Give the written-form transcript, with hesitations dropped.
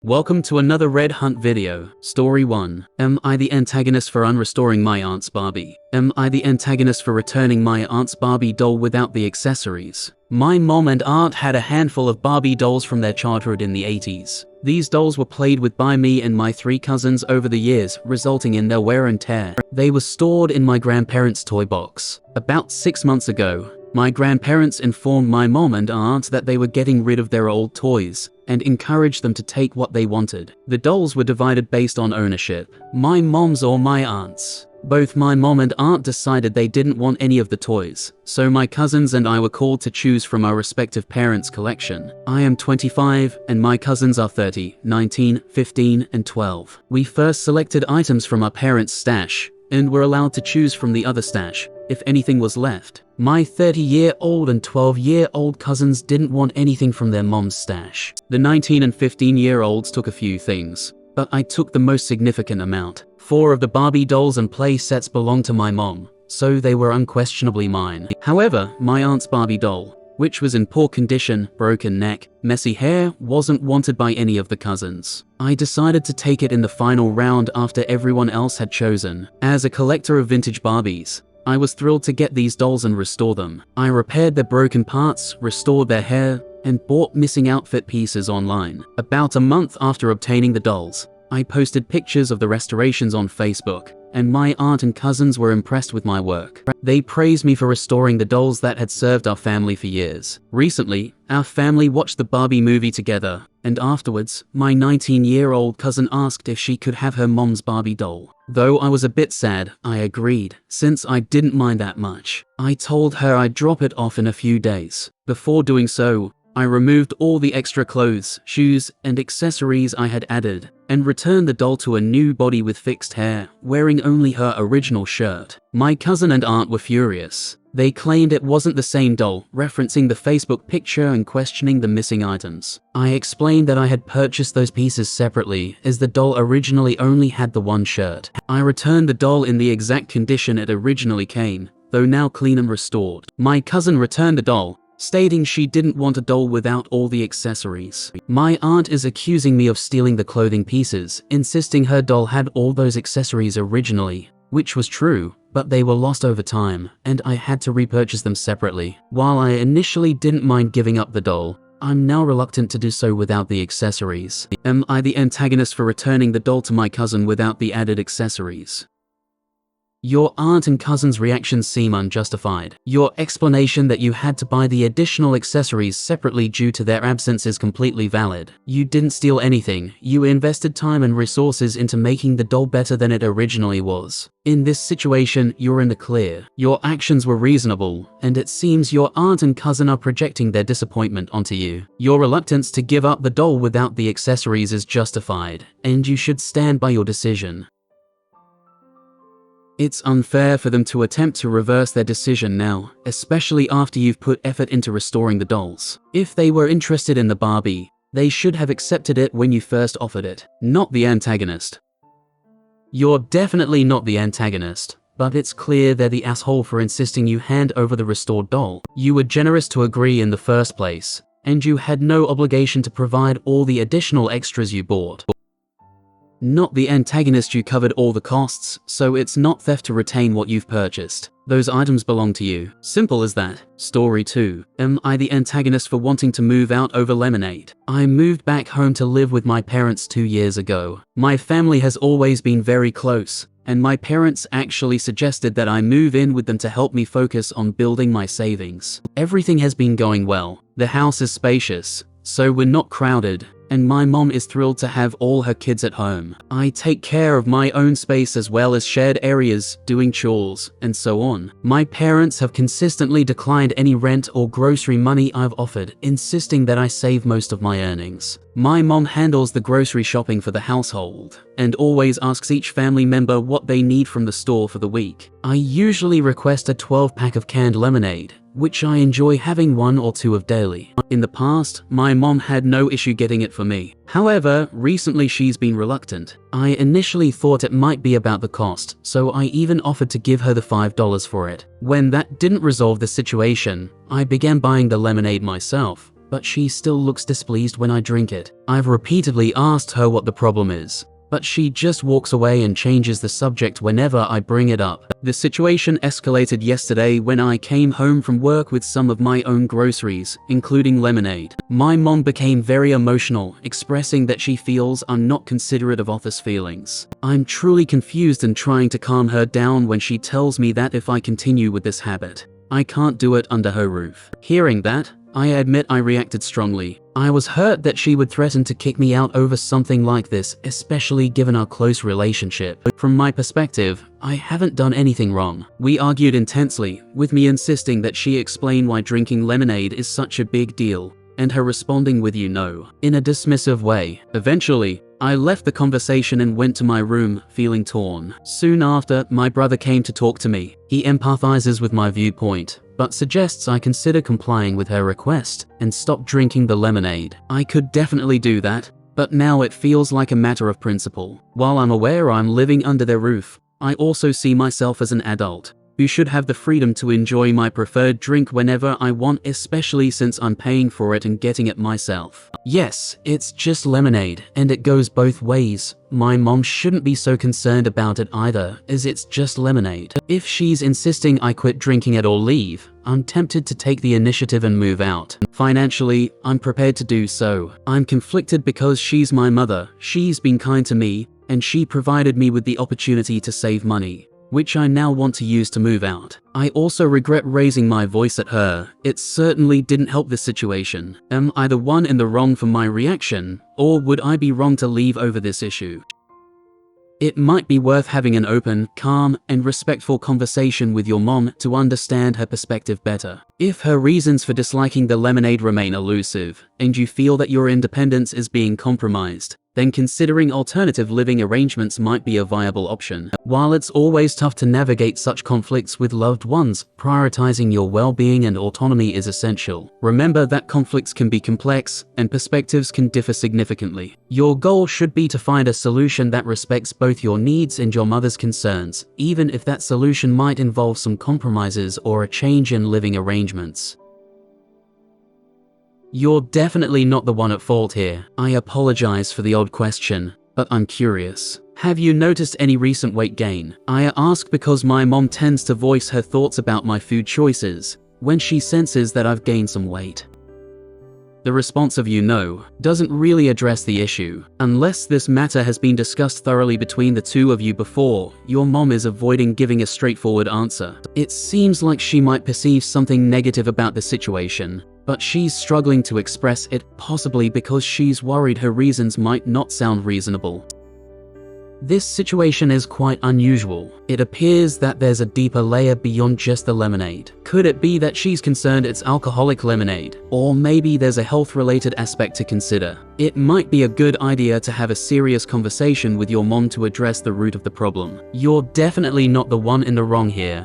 Welcome to another Red Hunt video. Story 1. Am I the antagonist for unrestoring my aunt's Barbie? Am I the antagonist for returning my aunt's Barbie doll without the accessories? My mom and aunt had a handful of Barbie dolls from their childhood in the 80s. These dolls were played with by me and my 3 cousins over the years, resulting in their wear and tear. They were stored in my grandparents' toy box. About 6 months ago, my grandparents informed my mom and aunt that they were getting rid of their old toys and encouraged them to take what they wanted. The dolls were divided based on ownership, my mom's or my aunt's. Both my mom and aunt decided they didn't want any of the toys, so my cousins and I were called to choose from our respective parents' collection. I am 25 and my cousins are 30, 19, 15, and 12. We first selected items from our parents' stash and were allowed to choose from the other stash if anything was left. My 30-year-old and 12-year-old cousins didn't want anything from their mom's stash. The 19 and 15-year-olds took a few things, but I took the most significant amount. 4 of the Barbie dolls and play sets belonged to my mom, so they were unquestionably mine. However, my aunt's Barbie doll, which was in poor condition, broken neck, messy hair, wasn't wanted by any of the cousins. I decided to take it in the final round after everyone else had chosen. As a collector of vintage Barbies, I was thrilled to get these dolls and restore them. I repaired their broken parts, restored their hair, and bought missing outfit pieces online. About a month after obtaining the dolls, I posted pictures of the restorations on Facebook, and my aunt and cousins were impressed with my work. They praised me for restoring the dolls that had served our family for years. Recently, our family watched the Barbie movie together, and afterwards, my 19-year-old cousin asked if she could have her mom's Barbie doll. Though I was a bit sad, I agreed, since I didn't mind that much. I told her I'd drop it off in a few days. Before doing so, I removed all the extra clothes, shoes, and accessories I had added, and returned the doll to a new body with fixed hair, wearing only her original shirt. My cousin and aunt were furious. They claimed it wasn't the same doll, referencing the Facebook picture and questioning the missing items. I explained that I had purchased those pieces separately, as the doll originally only had the one shirt. I returned the doll in the exact condition it originally came, though now clean and restored. My cousin returned the doll, stating she didn't want a doll without all the accessories. My aunt is accusing me of stealing the clothing pieces, insisting her doll had all those accessories originally, which was true, but they were lost over time, and I had to repurchase them separately. While I initially didn't mind giving up the doll, I'm now reluctant to do so without the accessories. Am I the antagonist for returning the doll to my cousin without the added accessories? Your aunt and cousin's reactions seem unjustified. Your explanation that you had to buy the additional accessories separately due to their absence is completely valid. You didn't steal anything, you invested time and resources into making the doll better than it originally was. In this situation, you're in the clear. Your actions were reasonable, and it seems your aunt and cousin are projecting their disappointment onto you. Your reluctance to give up the doll without the accessories is justified, and you should stand by your decision. It's unfair for them to attempt to reverse their decision now, especially after you've put effort into restoring the dolls. If they were interested in the Barbie, they should have accepted it when you first offered it, not the antagonist. You're definitely not the antagonist, but it's clear they're the asshole for insisting you hand over the restored doll. You were generous to agree in the first place, and you had no obligation to provide all the additional extras you bought. Not the antagonist, you covered all the costs, so it's not theft to retain what you've purchased. Those items belong to you. Simple as that. Story 2. Am I the antagonist for wanting to move out over lemonade? I moved back home to live with my parents 2 years ago. My family has always been very close, and my parents actually suggested that I move in with them to help me focus on building my savings. Everything has been going well. The house is spacious, so we're not crowded, and my mom is thrilled to have all her kids at home. I take care of my own space as well as shared areas, doing chores, and so on. My parents have consistently declined any rent or grocery money I've offered, insisting that I save most of my earnings. My mom handles the grocery shopping for the household, and always asks each family member what they need from the store for the week. I usually request a 12-pack of canned lemonade, which I enjoy having 1 or 2 of daily. In the past, my mom had no issue getting it for me. However, recently she's been reluctant. I initially thought it might be about the cost, so I even offered to give her the $5 for it. When that didn't resolve the situation, I began buying the lemonade myself, but she still looks displeased when I drink it. I've repeatedly asked her what the problem is, but she just walks away and changes the subject whenever I bring it up. The situation escalated yesterday when I came home from work with some of my own groceries, including lemonade. My mom became very emotional, expressing that she feels I'm not considerate of Arthur's feelings. I'm truly confused and trying to calm her down when she tells me that if I continue with this habit, I can't do it under her roof. Hearing that, I admit I reacted strongly. I was hurt that she would threaten to kick me out over something like this, especially given our close relationship. From my perspective, I haven't done anything wrong. We argued intensely, with me insisting that she explain why drinking lemonade is such a big deal, and her responding with "you know," in a dismissive way. Eventually, I left the conversation and went to my room, feeling torn. Soon after, my brother came to talk to me. He empathizes with my viewpoint, but suggests I consider complying with her request and stop drinking the lemonade. I could definitely do that, but now it feels like a matter of principle. While I'm aware I'm living under their roof, I also see myself as an adult who should have the freedom to enjoy my preferred drink whenever I want, especially since I'm paying for it and getting it myself. Yes, it's just lemonade, and it goes both ways. My mom shouldn't be so concerned about it either, as it's just lemonade. If she's insisting I quit drinking it or leave, I'm tempted to take the initiative and move out. Financially, I'm prepared to do so. I'm conflicted because she's my mother, she's been kind to me, and she provided me with the opportunity to save money, which I now want to use to move out. I also regret raising my voice at her. It certainly didn't help the situation. Am I the one in the wrong for my reaction, or would I be wrong to leave over this issue? It might be worth having an open, calm, and respectful conversation with your mom to understand her perspective better. If her reasons for disliking the lemonade remain elusive, and you feel that your independence is being compromised, then considering alternative living arrangements might be a viable option. While it's always tough to navigate such conflicts with loved ones, prioritizing your well-being and autonomy is essential. Remember that conflicts can be complex, and perspectives can differ significantly. Your goal should be to find a solution that respects both your needs and your mother's concerns, even if that solution might involve some compromises or a change in living arrangements. You're definitely not the one at fault here. I apologize for the odd question, but I'm curious. Have you noticed any recent weight gain? I ask because my mom tends to voice her thoughts about my food choices when she senses that I've gained some weight. The response of "you know" doesn't really address the issue. Unless this matter has been discussed thoroughly between the two of you before, your mom is avoiding giving a straightforward answer. It seems like she might perceive something negative about the situation, but she's struggling to express it, possibly because she's worried her reasons might not sound reasonable. This situation is quite unusual. It appears that there's a deeper layer beyond just the lemonade. Could it be that she's concerned it's alcoholic lemonade? Or maybe there's a health-related aspect to consider. It might be a good idea to have a serious conversation with your mom to address the root of the problem. You're definitely not the one in the wrong here.